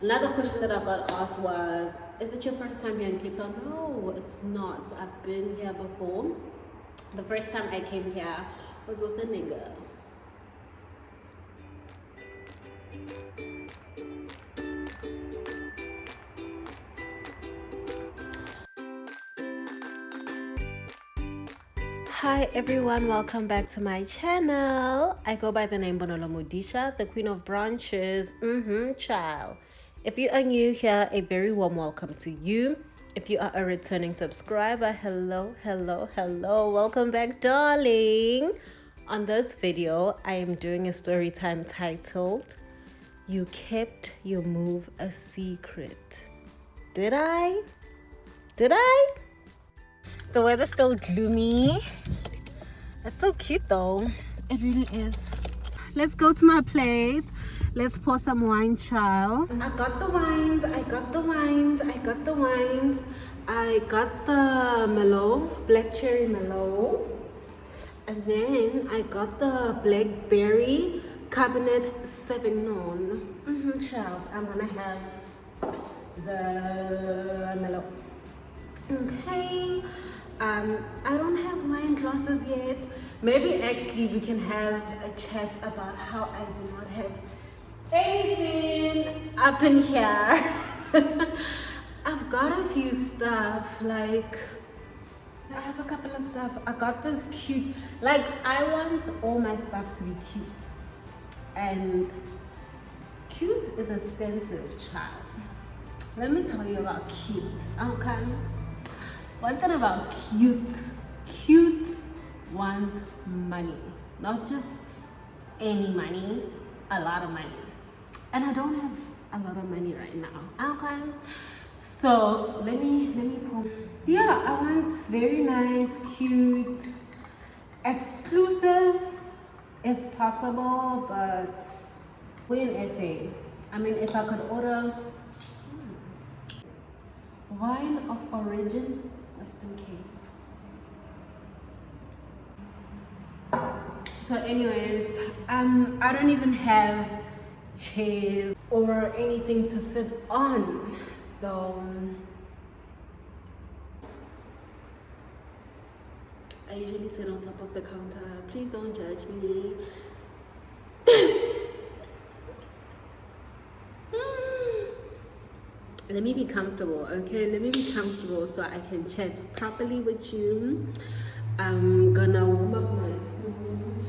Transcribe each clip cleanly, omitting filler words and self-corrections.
Another question that I got asked was, is it your first time here in Cape Town? No, it's not. I've been here before. The first time I came here was with a nigga. Hi everyone, welcome back to my channel. I go by the name Bonolo Modisha, the queen of branches. Child. If you are new here, a very warm welcome to you. If you are a returning subscriber, hello, welcome back, darling. On this video, I am doing a story time titled, You Kept Your Move a Secret. Did I? The weather's still gloomy. It's so cute though. It really is. Let's go to my place. Let's pour some wine, child. I got the wines. I got the Merlot, black cherry Merlot. And then I got the blackberry Cabernet Sauvignon. Child, I'm gonna have the Merlot. Okay. I don't have wine glasses yet. Maybe actually we can have a chat about how I do not have anything up in here. I've got a few stuff, like I have a couple of stuff. I got this cute, like I want all my stuff to be cute, and cute is expensive, child. Let me tell you about cute, okay? One thing about cute want money, not just any money, a lot of money. And I don't have a lot of money right now, okay? So let me pull. Yeah, I want very nice, cute, exclusive, if possible, but we're in SA. I mean, if I could order wine of origin, Western Cape. So anyways, I don't even have chairs or anything to sit on, so I usually sit on top of the counter. Please don't judge me. Let me be comfortable, okay? Let me be comfortable so I can chat properly with you. I'm gonna warm up my food.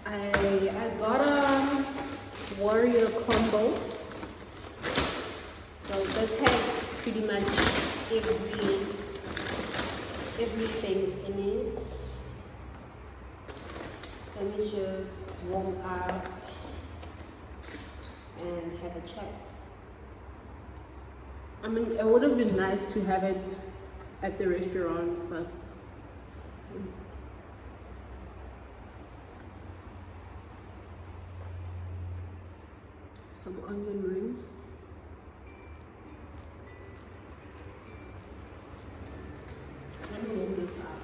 I got a warrior combo. So this has pretty much everything in it. Let me just warm up and have a chat. I mean, it would have been nice to have it at the restaurant, but some onion rings. Let me warm this up.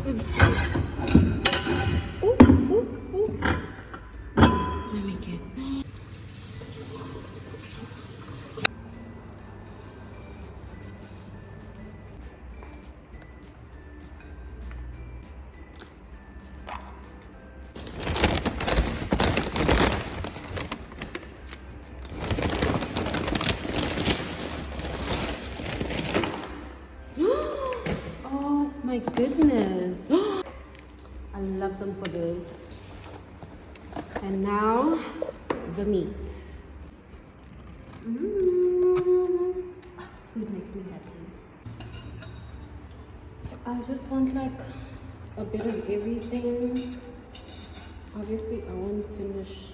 Oops. Ooh. Let me get that. My goodness. I love them for this. And now the meat. Food makes me happy. I just want like a bit of everything. Obviously I won't finish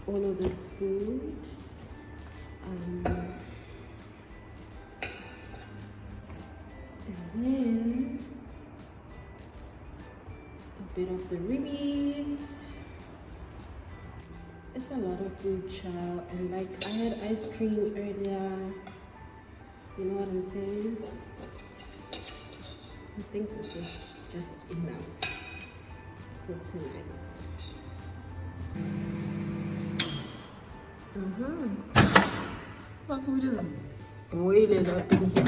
all of this food. And then a bit of the ribbies. It's a lot of food, child. And like I had ice cream earlier. You know what I'm saying? I think this is just enough for tonight. My food is boiling up in here.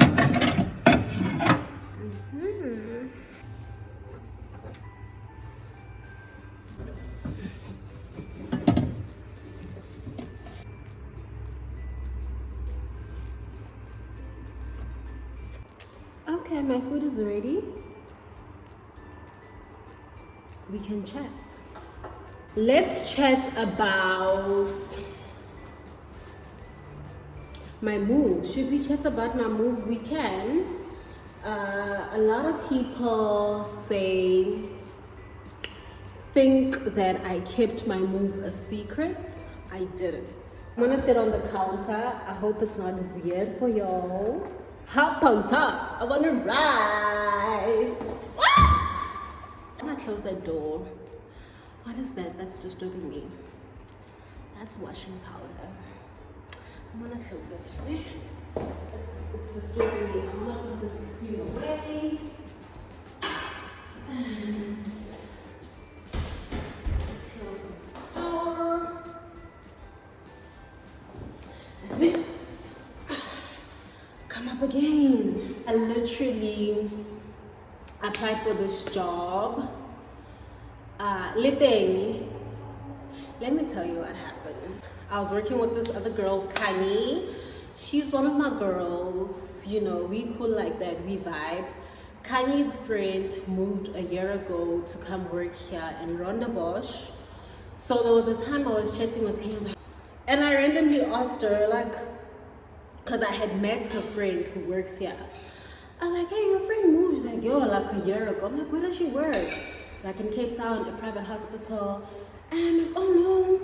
Okay, my food is ready. We can chat. Let's chat about my move. Should we chat about my move? We can. A lot of people think that I kept my move a secret. I didn't. I'm gonna sit on the counter. I hope it's not weird for y'all. Hop on top. I wanna ride. I'm gonna close that door. What is that? That's disturbing me. That's washing powder. I'm gonna close it. It's disturbing me. I'm gonna put this cream away. And close the store. And then come up again. I literally applied for this job. Let me tell you what happened. I was working with this other girl, Kani. She's one of my girls. You know, we cool like that, we vibe. Kani's friend moved a year ago to come work here in Rondebosch. So there was a time I was chatting with Kani, and I randomly asked her, like, because I had met her friend who works here. I was like, hey, your friend moved. She's like, yo, like a year ago. I'm like, where does she work? Like in Cape Town, a private hospital. And I'm like, oh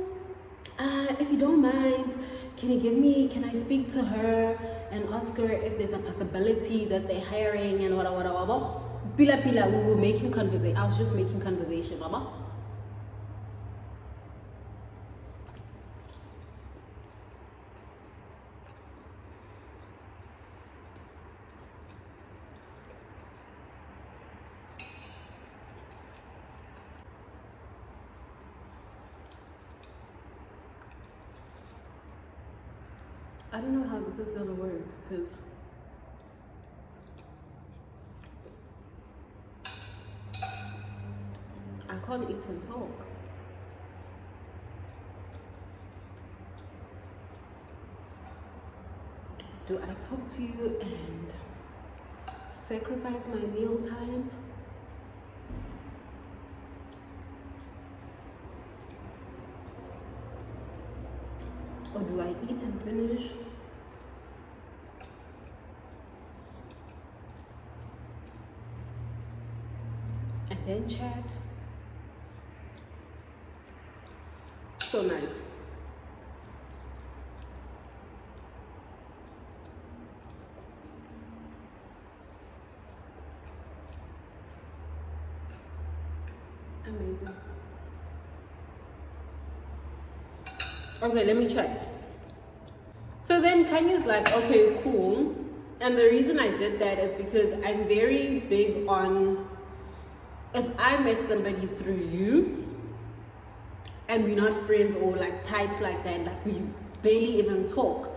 no, if you don't mind, can I speak to her and ask her if there's a possibility that they're hiring and whatever. Pila, we were making conversation. I was just making conversation, mama. I don't know how this is gonna work because I can't eat and talk. Do I talk to you and sacrifice my meal time? Or do I eat and finish? And then chat? So nice. Amazing. Okay, let me chat. So then Kanye's like, okay, cool. And the reason I did that is because I'm very big on, if I met somebody through you and we're not friends or like tight like that, like we barely even talk,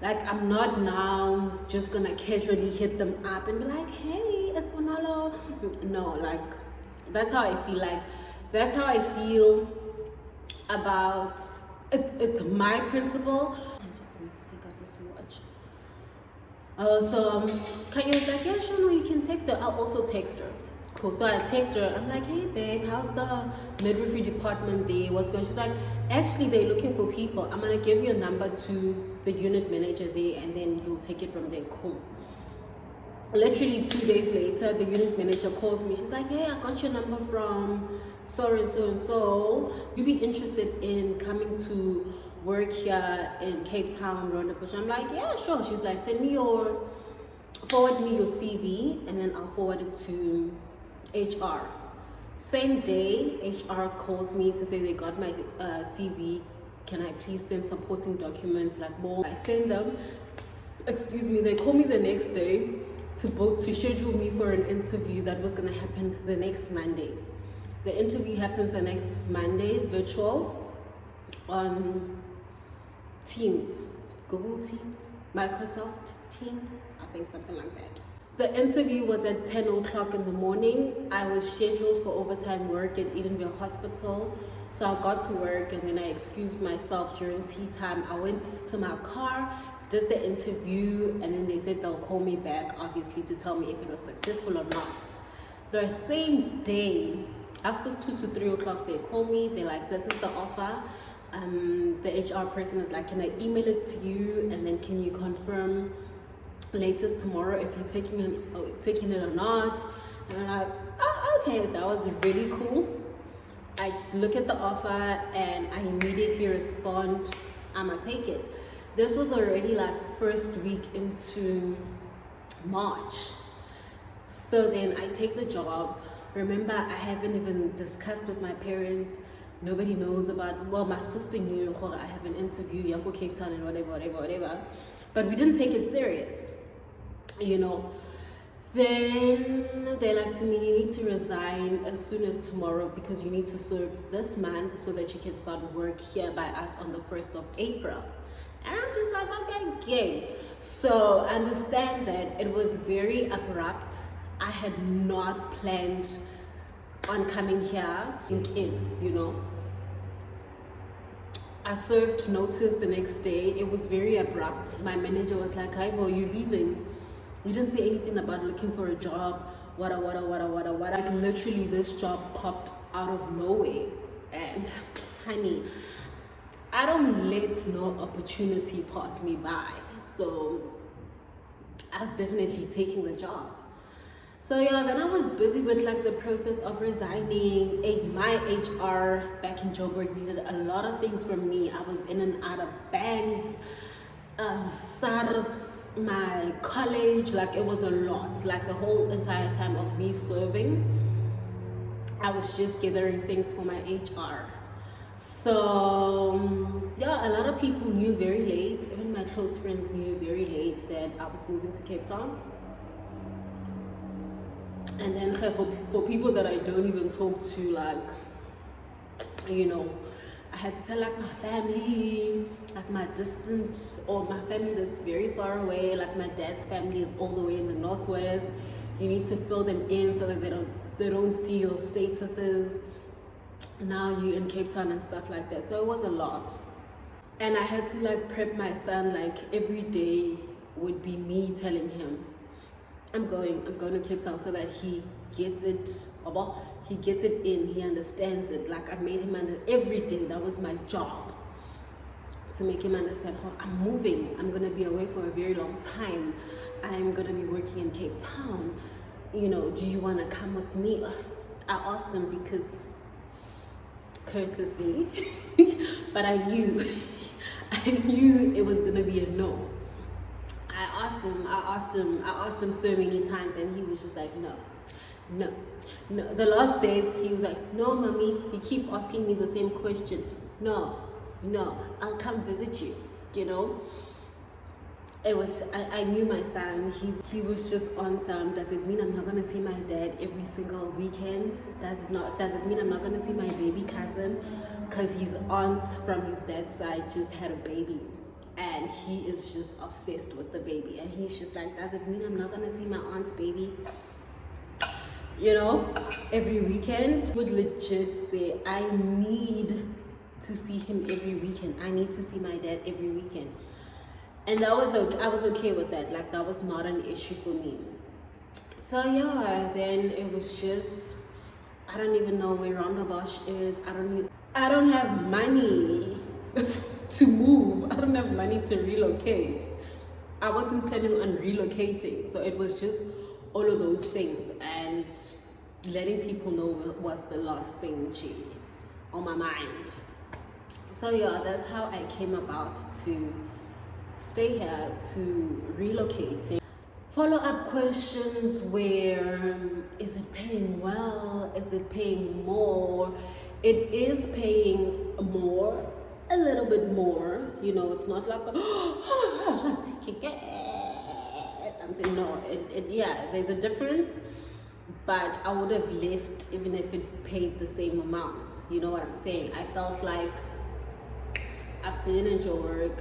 like I'm not now just gonna casually hit them up and be like, hey, it's Manolo. No, like that's how I feel. Like that's how I feel about it's my principle. I just need to take out this watch. So Kanye was like, yeah, sure, no, you can text her. I'll also text her. Cool. So I text her. I'm like, hey babe, how's the midwifery department there? What's going? She's like, actually they're looking for people. I'm gonna give you a number to the unit manager there and then you'll take it from there. Cool. Literally 2 days later, the unit manager calls me. She's like, hey, I got your number from so and so. You be interested in coming to work here in Cape Town, Rondebosch? I'm like, yeah, sure. She's like, forward me your CV and then I'll forward it to HR. Same day, HR calls me to say they got my CV. Can I please send supporting documents, like more? I send them. Excuse me. They call me the next day to schedule me for an interview that was going to happen the next Monday. The interview happens the next Monday, virtual, on Teams, Google Teams, Microsoft Teams, I think something like that. The interview was at 10 o'clock in the morning. I was scheduled for overtime work at Edenville Hospital. So I got to work and then I excused myself during tea time. I went to my car, did the interview, and then they said they'll call me back, obviously, to tell me if it was successful or not. The same day, after 2 to 3 o'clock, they call me. They're like, this is the offer. The HR person is like, can I email it to you? And then can you confirm latest tomorrow if you're taking it or not? And I'm like, oh, okay, that was really cool. I look at the offer and I immediately respond, I'ma take it. This was already like first week into March. So then I take the job. Remember, I haven't even discussed with my parents. Nobody knows about, well, my sister knew I have an interview, Yako Cape Town and whatever. But we didn't take it serious, you know. Then they're like to me, you need to resign as soon as tomorrow because you need to serve this month so that you can start work here by us on the 1st of April. And I'm just like, okay, yay. So understand that it was very abrupt. I had not planned on coming here in, you know. I served notice the next day. It was very abrupt. My manager was like, hi, well, you leaving? You didn't say anything about looking for a job, wada. Like literally this job popped out of nowhere. And honey, I don't let no opportunity pass me by. So I was definitely taking the job. So yeah, then I was busy with like the process of resigning. My HR back in Joburg needed a lot of things from me. I was in and out of banks, SARS, my college, like it was a lot. Like the whole entire time of me serving, I was just gathering things for my HR. So yeah, a lot of people knew very late, even my close friends knew very late that I was moving to Cape Town. And then for people that I don't even talk to, like, you know, I had to tell like my family, like my distant, or my family that's very far away, like my dad's family is all the way in the northwest. You need to fill them in so that they don't see your statuses. Now you in Cape Town and stuff like that. So it was a lot. And I had to like prep my son, like every day would be me telling him, I'm going to Cape Town, so that he gets it, he gets it in, he understands it. Like I made him understand every day. That was my job, to make him understand, oh, I'm moving, I'm gonna be away for a very long time, I'm gonna be working in Cape Town, you know, do you want to come with me? I asked him because courtesy, but I knew it was gonna be a no. I asked him so many times, and he was just like, no. The last days he was like, no, mommy, you keep asking me the same question. No, I'll come visit you, you know. It was, I knew my son, he was just on some, does it mean I'm not gonna see my dad every single weekend? Does it mean I'm not gonna see my baby cousin? Because his aunt from his dad's side just had a baby. And he is just obsessed with the baby. And he's just like, does it mean I'm not gonna see my aunt's baby? You know, every weekend. Would legit say, I need to see him every weekend. I need to see my dad every weekend. And that was okay. I was okay with that. Like that was not an issue for me. So yeah, then it was just, I don't even know where Rondebosch is. I don't have money to move. I don't have money to relocate. I wasn't planning on relocating, so it was just all of those things, and letting people know was the last thing on my mind. So yeah, that's how I came about to stay here, to relocate. Follow-up questions were, is it paying well? Is it paying more? It is paying more, a little bit more, you know. It's not like, oh my gosh, I'm taking it. I'm saying no, yeah, there's a difference, but I would have left even if it paid the same amount. You know what I'm saying? I felt like I've been in Joburg,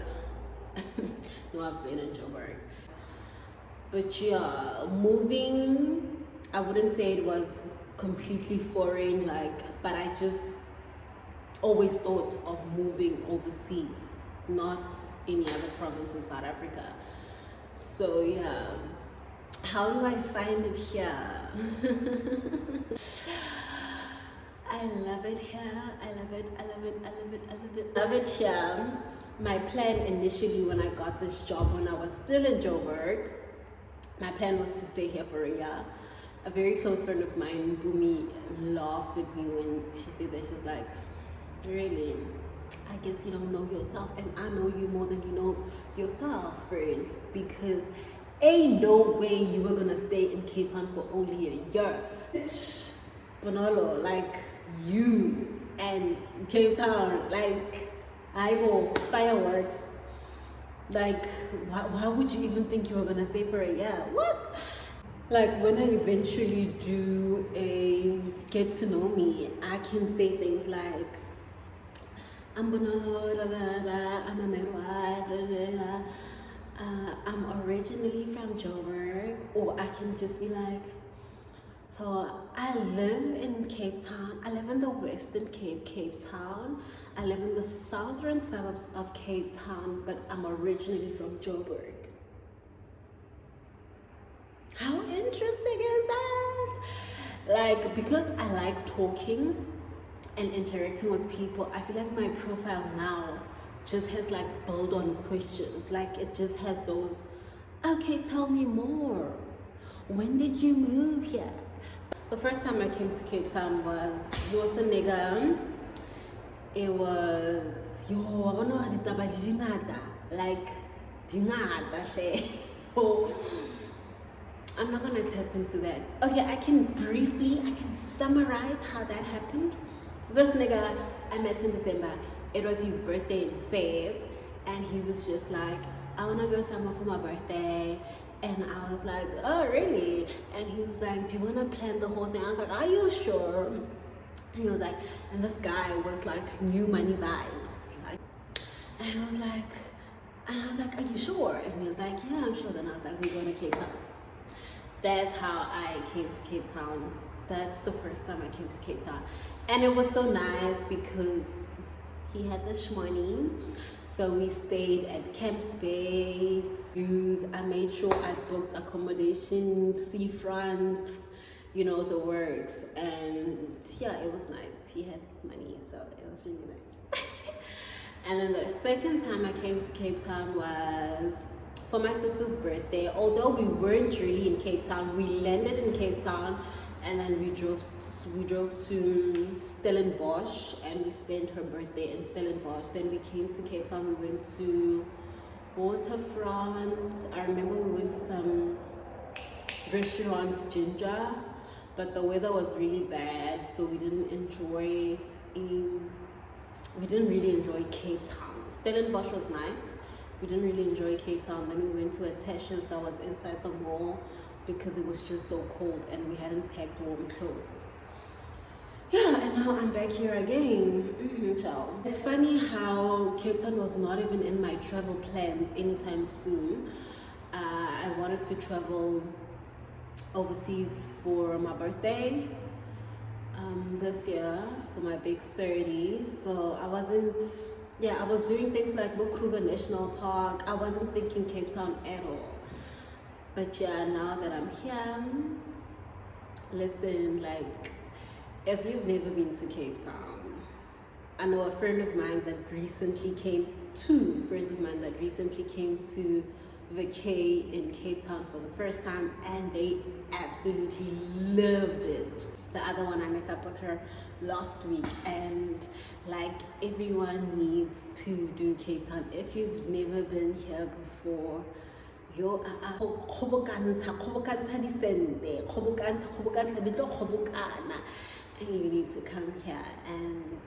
No, I've been in Joburg. But yeah, moving, I wouldn't say it was completely foreign, like, but I just always thought of moving overseas, not any other province in South Africa. So yeah, how do I find it here? I love it here. I love it. I love it. I love it. I love it. Love it here. My plan initially when I got this job when I was still in Joburg, my plan was to stay here for a year. A very close friend of mine, Bumi, laughed at me when she said that. She was like, really? I guess you don't know yourself, and I know you more than you know yourself, friend, because ain't no way you were gonna stay in Cape Town for only a year. Bonolo, like you and Cape Town, like I go fireworks. Like, why would you even think you were gonna stay for a year? What? Like, when I eventually do a get to know me, I can say things like, I'm Bonolo, I'm a Merwa, I'm originally from Joburg, or I can just be like, so I live in Cape Town. I live in the Western Cape, Cape Town. I live in the southern suburbs of Cape Town, but I'm originally from Joburg. How interesting is that? Like, because I like talking and interacting with people, I feel like my profile now just has like build on questions. Like, it just has those, okay, tell me more. When did you move here? The first time I came to Cape Town was with a nigga. It was, yo, I don't know how to talk about dinada. Like, dinada. I'm not gonna tap into that. Okay, I can summarize how that happened. So this nigga, I met in December. It was his birthday in Feb, and he was just like, I wanna go somewhere for my birthday. And I was like, oh, really? And he was like, do you want to plan the whole thing? I was like, are you sure? And he was like, and this guy was like new money vibes. Like, and I was like, are you sure? And he was like, yeah, I'm sure. Then I was like, we're going to Cape Town. That's how I came to Cape Town. That's the first time I came to Cape Town. And it was so nice because he had the shmoney. So we stayed at Camps Bay. I made sure I booked accommodation, seafront, you know, the works. And yeah, it was nice. He had money, so it was really nice. And then the second time I came to Cape Town was for my sister's birthday. Although we weren't really in Cape Town, we landed in Cape Town and then we drove to Stellenbosch and we spent her birthday in Stellenbosch. Then we came to Cape Town, we went to waterfront. I remember we went to some restaurant, Ginger, but the weather was really bad, so we didn't really enjoy Cape Town. Stellenbosch was nice. We didn't really enjoy Cape Town. Then we went to a Tasha's that was inside the mall because it was just so cold and we hadn't packed warm clothes. Yeah, and now I'm back here again. Ciao. It's funny how Cape Town was not even in my travel plans anytime soon. I wanted to travel overseas for my birthday this year, for my big 30. So I was doing things like Kruger National Park. I wasn't thinking Cape Town at all. But yeah, now that I'm here, listen, like, if you've never been to Cape Town, I know two friends of mine that recently came to vacay in Cape Town for the first time and they absolutely loved it. The other one, I met up with her last week, and like, everyone needs to do Cape Town. If you've never been here before, and you need to come here. And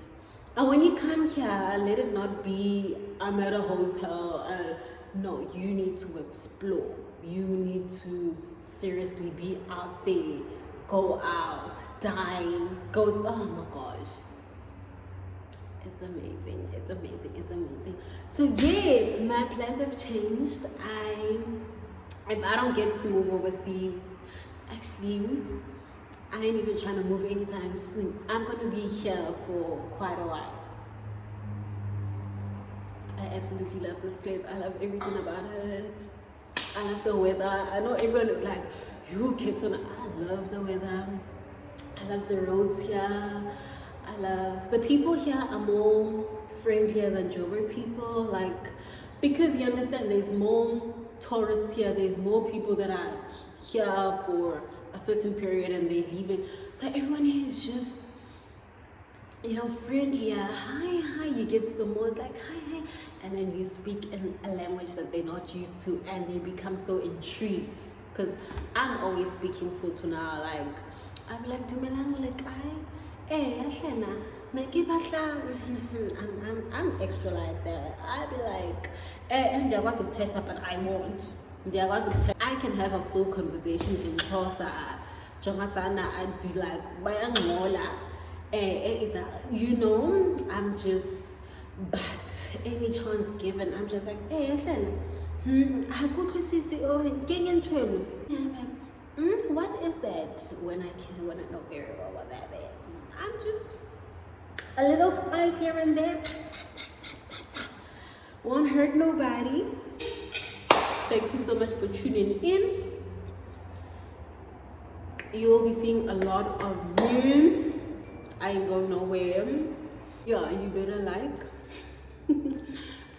when you come here, let it not be, I'm at a hotel. No, you need to explore. You need to seriously be out there, go out, dine, oh my gosh. It's amazing. It's amazing. It's amazing. So yes, my plans have changed. If I don't get to move overseas, actually, I ain't even trying to move anytime soon. I'm gonna be here for quite a while. I absolutely love this place. I love everything about it. I love the weather. I know everyone is like, you kept on. I love the weather. I love the roads here. I love the people here are more friendlier than Joburg people. Like, because you understand, there's more tourists here. There's more people that are here for a certain period and they're leaving. So everyone here is just, you know, friendlier. Hi, you get to the most like hi, and then you speak in a language that they're not used to, and they become so intrigued. Because I'm always speaking Sotho now. Like, I'm like, dumelang, like I'm extra like that. I'll be like, and there was a teta, but I won't. I can have a full conversation in Xhosa. Jongasana, I'd be like, bayangola. You know, I'm just, but any chance given, I'm just like, what is that? When I know very well what that is. I'm just a little spice here and there. Won't hurt nobody. Thank you so much for tuning in. You will be seeing a lot of me. I ain't going nowhere. Yeah, you better like.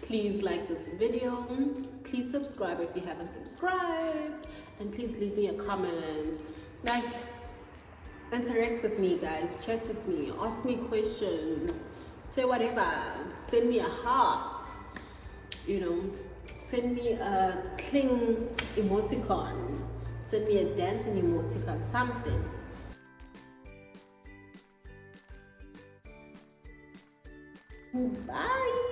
Please like this video. Please subscribe if you haven't subscribed. And please leave me a comment. Like, interact with me, guys. Chat with me. Ask me questions. Say whatever. Send me a heart. You know, send me a cling emoticon. Send me a dancing emoticon. Something. Bye.